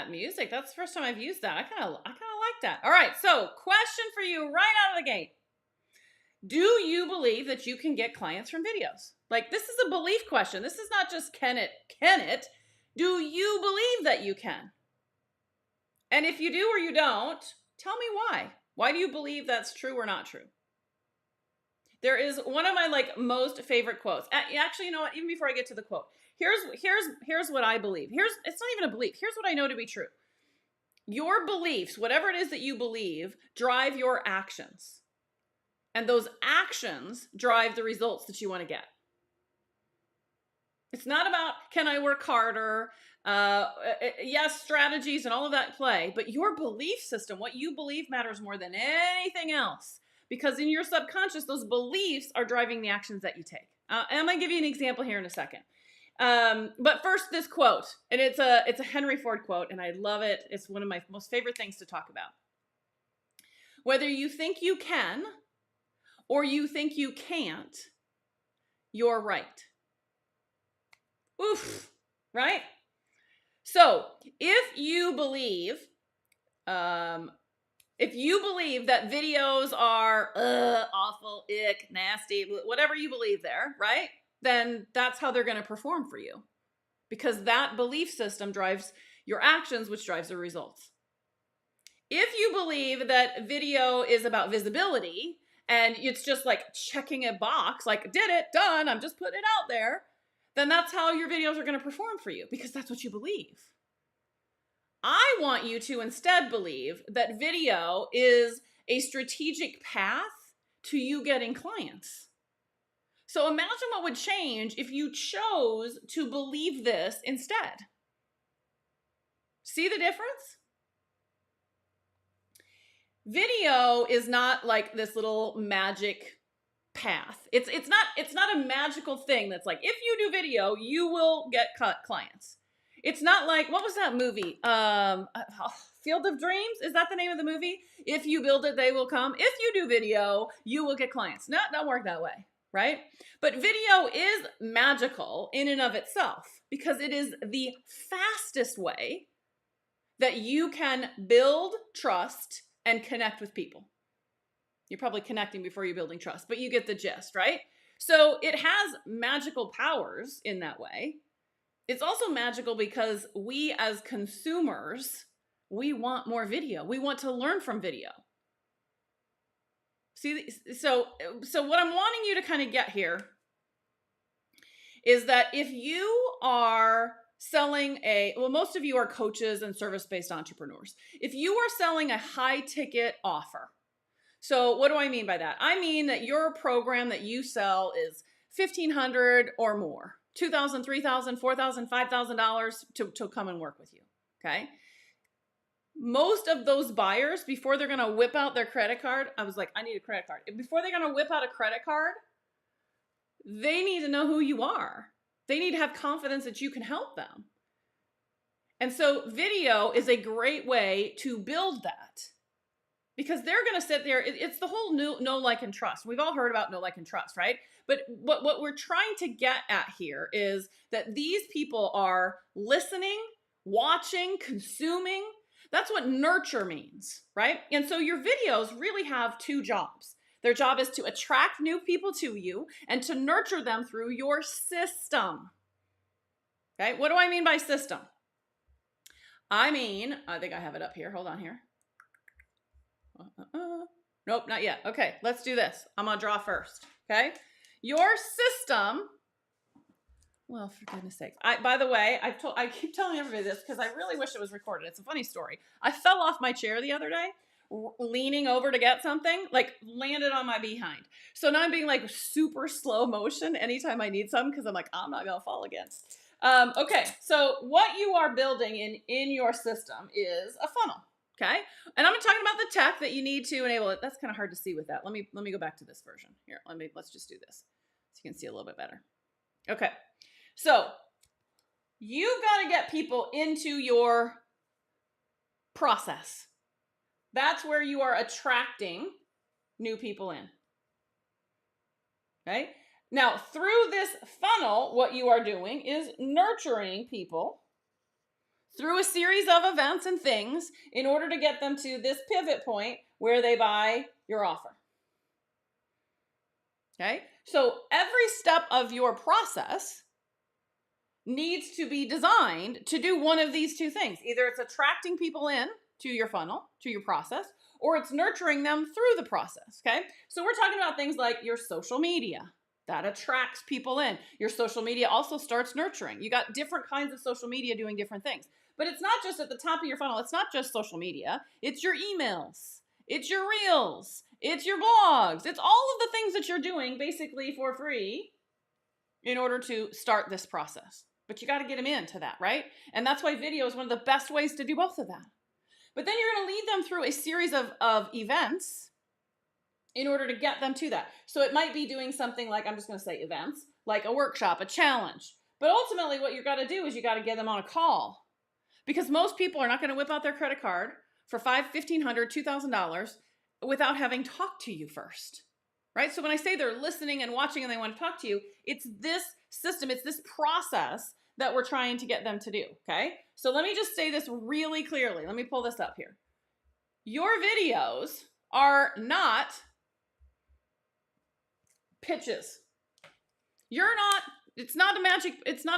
that music. That's the first time I've used that. I kind of like that. All right. So, question for you right out of the gate. Do you believe that you can get clients from videos? Like, this is a belief question. This is not just can it? Do you believe that you can? And if you do or you don't, tell me why. Why do you believe that's true or not true? There is one of my most favorite quotes. Actually, you know what? Even before I get to the quote, here's what I believe. It's not even a belief. Here's what I know to be true. Your beliefs, whatever it is that you believe, drive your actions. And those actions drive the results that you want to get. It's not about, can I work harder? Yes, strategies and all of that play, but your belief system, what you believe, matters more than anything else. Because in your subconscious, those beliefs are driving the actions that you take. And I'm going to give you an example here in a second. But first, this quote, and it's a Henry Ford quote, and I love it. It's one of my most favorite things to talk about. Whether you think you can or you think you can't, you're right. Oof, right? So if you believe that videos are awful, ick, nasty, whatever you believe there, right? Then that's how they're going to perform for you. Because that belief system drives your actions, which drives the results. If you believe that video is about visibility and it's just like checking a box, like did it, done, I'm just putting it out there, then that's how your videos are going to perform for you because that's what you believe. I want you to instead believe that video is a strategic path to you getting clients. So imagine what would change if you chose to believe this instead. See the difference? Video is not like this little magic path. It's not a magical thing that's like, if you do video, you will get clients. It's not like, what was that movie? Field of Dreams? Is that the name of the movie? If you build it, they will come. If you do video, you will get clients. No, it don't work that way, right? But video is magical in and of itself because it is the fastest way that you can build trust and connect with people. You're probably connecting before you're building trust, but you get the gist, right? So it has magical powers in that way. It's also magical because we as consumers, we want more video. We want to learn from video. See, so what I'm wanting you to kind of get here is that if you are selling most of you are coaches and service-based entrepreneurs. If you are selling a high-ticket offer, so what do I mean by that? I mean that your program that you sell is $1,500 or more, $2,000, $3,000, $4,000, $5,000 to come and work with you, okay? Most of those buyers, before they're going to whip out their credit card, I was like, I need a credit card. Before they're going to whip out a credit card, they need to know who you are. They need to have confidence that you can help them. And so video is a great way to build that because they're going to sit there. It's the whole know, like, and trust. We've all heard about know, like, and trust, right? But what we're trying to get at here is that these people are listening, watching, consuming. That's what nurture means, right? And so your videos really have two jobs. Their job is to attract new people to you and to nurture them through your system. Okay, what do I mean by system? I think I have it up here. Hold on here. Nope, not yet. Okay, let's do this. I'm going to draw first. Okay, your system. Well, for goodness sakes. By the way, I keep telling everybody this because I really wish it was recorded. It's a funny story. I fell off my chair the other day, leaning over to get something, landed on my behind. So now I'm being super slow motion anytime I need something because I'm like, I'm not going to fall again. Okay, so what you are building in your system is a funnel, okay? And I'm talking about the tech that you need to enable it. That's kind of hard to see with that. Let me go back to this version. Here, let's just do this so you can see a little bit better. Okay, so you've got to get people into your process. That's where you are attracting new people in. Okay? Now, through this funnel, what you are doing is nurturing people through a series of events and things in order to get them to this pivot point where they buy your offer. Okay? So every step of your process needs to be designed to do one of these two things. Either it's attracting people in to your funnel, to your process, or it's nurturing them through the process, okay? So we're talking about things like your social media. That attracts people in. Your social media also starts nurturing. You got different kinds of social media doing different things. But it's not just at the top of your funnel. It's not just social media. It's your emails. It's your reels. It's your blogs. It's all of the things that you're doing basically for free in order to start this process. But you got to get them into that, right? And that's why video is one of the best ways to do both of that. But then you're going to lead them through a series of events in order to get them to that. So it might be doing something like, I'm just going to say events, like a workshop, a challenge. But ultimately what you got to do is you got to get them on a call. Because most people are not going to whip out their credit card for $500, $1,500, $2,000 without having talked to you first, right? So when I say they're listening and watching and they want to talk to you, it's this system, it's this process that we're trying to get them to do, okay? So let me just say this really clearly. Let me pull this up here. Your videos are not pitches. It's not a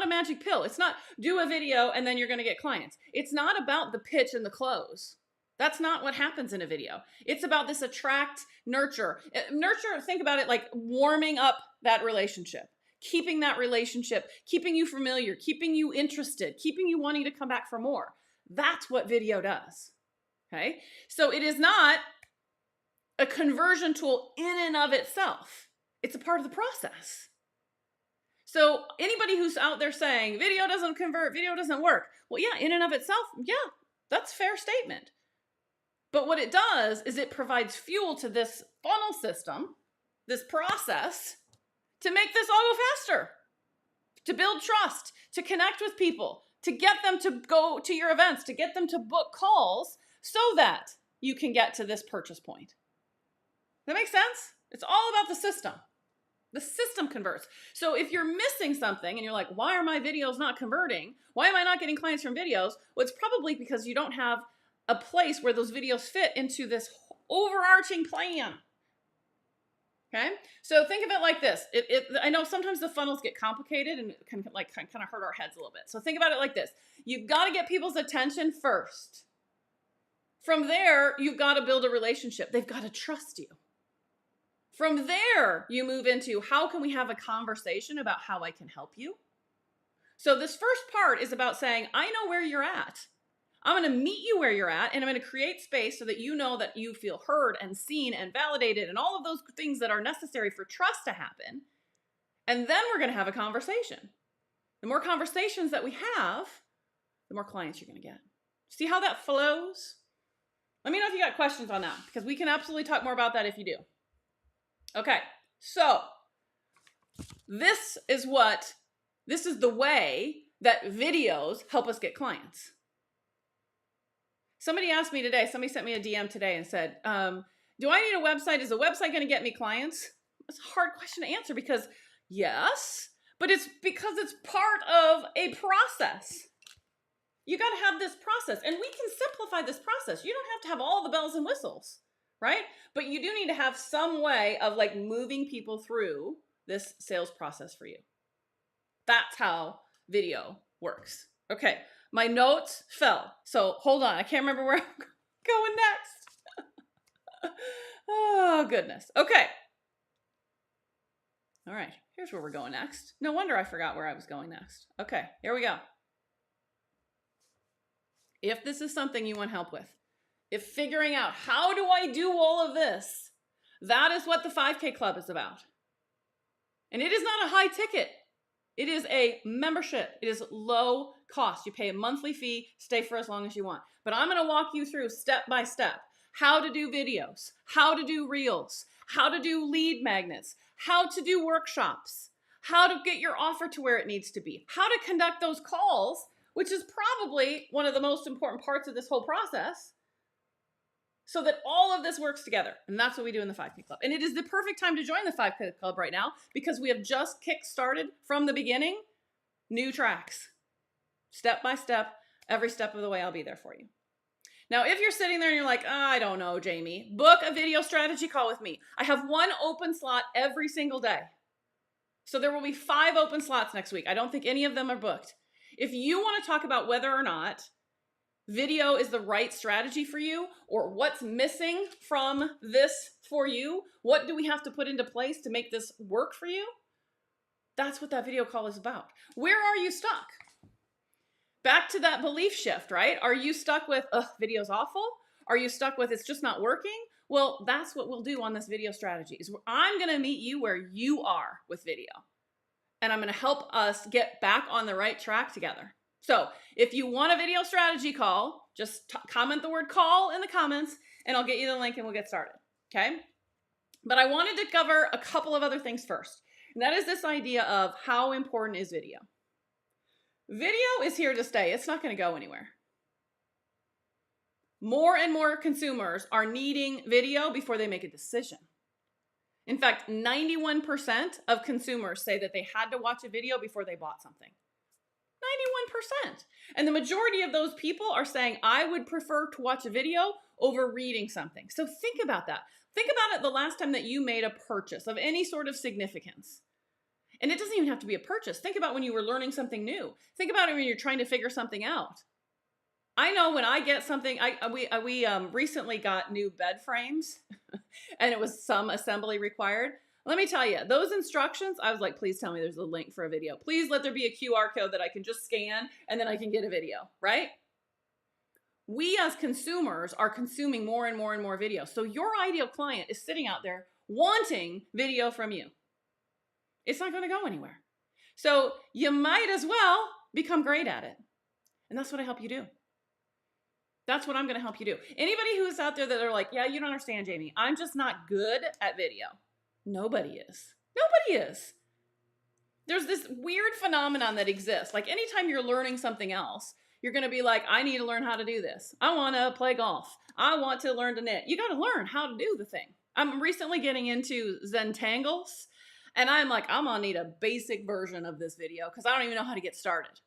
magic pill. It's not do a video and then you're going to get clients. It's not about the pitch and the close. That's not what happens in a video. It's about this attract, nurture. Nurture, think about it like warming up that relationship, keeping that relationship, keeping you familiar, keeping you interested, keeping you wanting to come back for more. That's what video does, okay? So it is not a conversion tool in and of itself. It's a part of the process. So anybody who's out there saying video doesn't convert, video doesn't work, well, yeah, in and of itself, yeah, that's a fair statement. But what it does is it provides fuel to this funnel system, this process, to make this all go faster, to build trust, to connect with people, to get them to go to your events, to get them to book calls so that you can get to this purchase point. Does that make sense? It's all about the system. The system converts. So if you're missing something and you're like, why are my videos not converting? Why am I not getting clients from videos? Well, it's probably because you don't have a place where those videos fit into this overarching plan. Okay? So think of it like this. I know sometimes the funnels get complicated and can kind of hurt our heads a little bit. So think about it like this. You've got to get people's attention first. From there, you've got to build a relationship. They've got to trust you. From there, you move into how can we have a conversation about how I can help you? So this first part is about saying, I know where you're at. I'm going to meet you where you're at, and I'm going to create space so that you know that you feel heard and seen and validated and all of those things that are necessary for trust to happen. And then we're going to have a conversation. The more conversations that we have, the more clients you're going to get. See how that flows? Let me know if you got questions on that, because we can absolutely talk more about that if you do. Okay, so this is the way that videos help us get clients. Somebody asked me today, somebody sent me a DM today and said, do I need a website? Is a website going to get me clients? It's a hard question to answer because yes, but it's because it's part of a process. You got to have this process, and we can simplify this process. You don't have to have all the bells and whistles, right? But you do need to have some way of like moving people through this sales process for you. That's how video works. Okay, my notes fell. So hold on, I can't remember where I'm going next. Oh, goodness. Okay. All right, here's where we're going next. No wonder I forgot where I was going next. Okay, here we go. If this is something you want help with, if figuring out how do I do all of this, that is what the 5K Club is about. And it is not a high ticket. It is a membership. It is low cost. You pay a monthly fee, stay for as long as you want. But I'm going to walk you through step by step how to do videos, how to do reels, how to do lead magnets, how to do workshops, how to get your offer to where it needs to be, how to conduct those calls, which is probably one of the most important parts of this whole process, so that all of this works together. And that's what we do in the 5K Club. And it is the perfect time to join the 5K Club right now because we have just kick-started from the beginning, new tracks, step by step, Every step of the way, I'll be there for you. Now, if you're sitting there and you're like, I don't know, Jamie, book a video strategy call with me. I have one open slot every single day. So there will be 5 open slots next week. I don't think any of them are booked. If you want to talk about whether or not video is the right strategy for you, or what's missing from this for you, what do we have to put into place to make this work for you? That's what that video call is about. Where are you stuck? Back to that belief shift, right? Are you stuck with, video's awful? Are you stuck with, it's just not working? Well, that's what we'll do on this video strategy. I'm going to meet you where you are with video. And I'm going to help us get back on the right track together. So if you want a video strategy call, just comment the word call in the comments and I'll get you the link and we'll get started. Okay? But I wanted to cover a couple of other things first. And that is this idea of how important is video. Video is here to stay. It's not going to go anywhere. More and more consumers are needing video before they make a decision. In fact, 91% of consumers say that they had to watch a video before they bought something. 91%. And the majority of those people are saying, I would prefer to watch a video over reading something. So think about that. Think about it the last time that you made a purchase of any sort of significance. And it doesn't even have to be a purchase. Think about when you were learning something new. Think about it when you're trying to figure something out. I know when I get something, we recently got new bed frames and it was some assembly required. Let me tell you, those instructions, I was like, please tell me there's a link for a video. Please let there be a QR code that I can just scan and then I can get a video, right? We as consumers are consuming more and more and more video. So your ideal client is sitting out there wanting video from you. It's not going to go anywhere. So you might as well become great at it. And that's what I help you do. That's what I'm going to help you do. Anybody who's out there that are like, yeah, you don't understand, Jamie. I'm just not good at video. Nobody is. Nobody is. There's this weird phenomenon that exists. Like anytime you're learning something else, you're going to be like, I need to learn how to do this. I want to play golf. I want to learn to knit. You got to learn how to do the thing. I'm recently getting into Zentangles. And I'm like, I'm going to need a basic version of this video because I don't even know how to get started.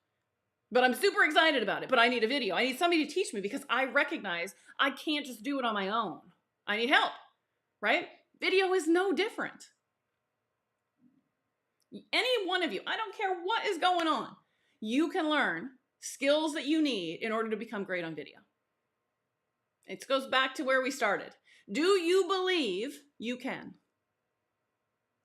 But I'm super excited about it. But I need a video. I need somebody to teach me because I recognize I can't just do it on my own. I need help, right? Video is no different. Any one of you, I don't care what is going on, you can learn skills that you need in order to become great on video. It goes back to where we started. Do you believe you can?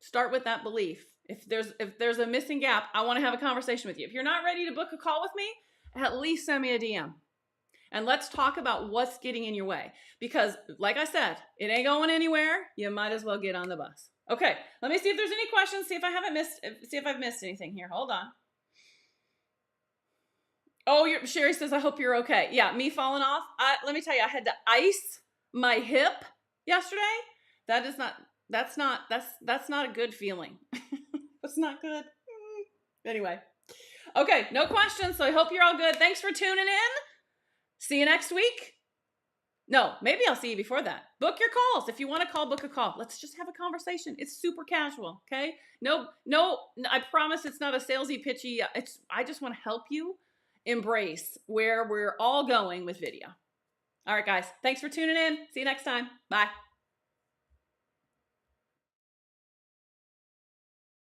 Start with that belief. If there's a missing gap, I want to have a conversation with you. If you're not ready to book a call with me, at least send me a DM. And let's talk about what's getting in your way. Because like I said, it ain't going anywhere. You might as well get on the bus. Okay, let me see if there's any questions. See if I've missed anything here. Hold on. Oh, Sherry says, I hope you're okay. Yeah, me falling off. Let me tell you, I had to ice my hip yesterday. That's not a good feeling. It's not good. Anyway. Okay, no questions. So I hope you're all good. Thanks for tuning in. See you next week. No, maybe I'll see you before that. Book your calls. If you want to call, book a call. Let's just have a conversation. It's super casual, okay? No, I promise it's not a salesy, pitchy. I just want to help you embrace where we're all going with video. All right, guys. Thanks for tuning in. See you next time. Bye.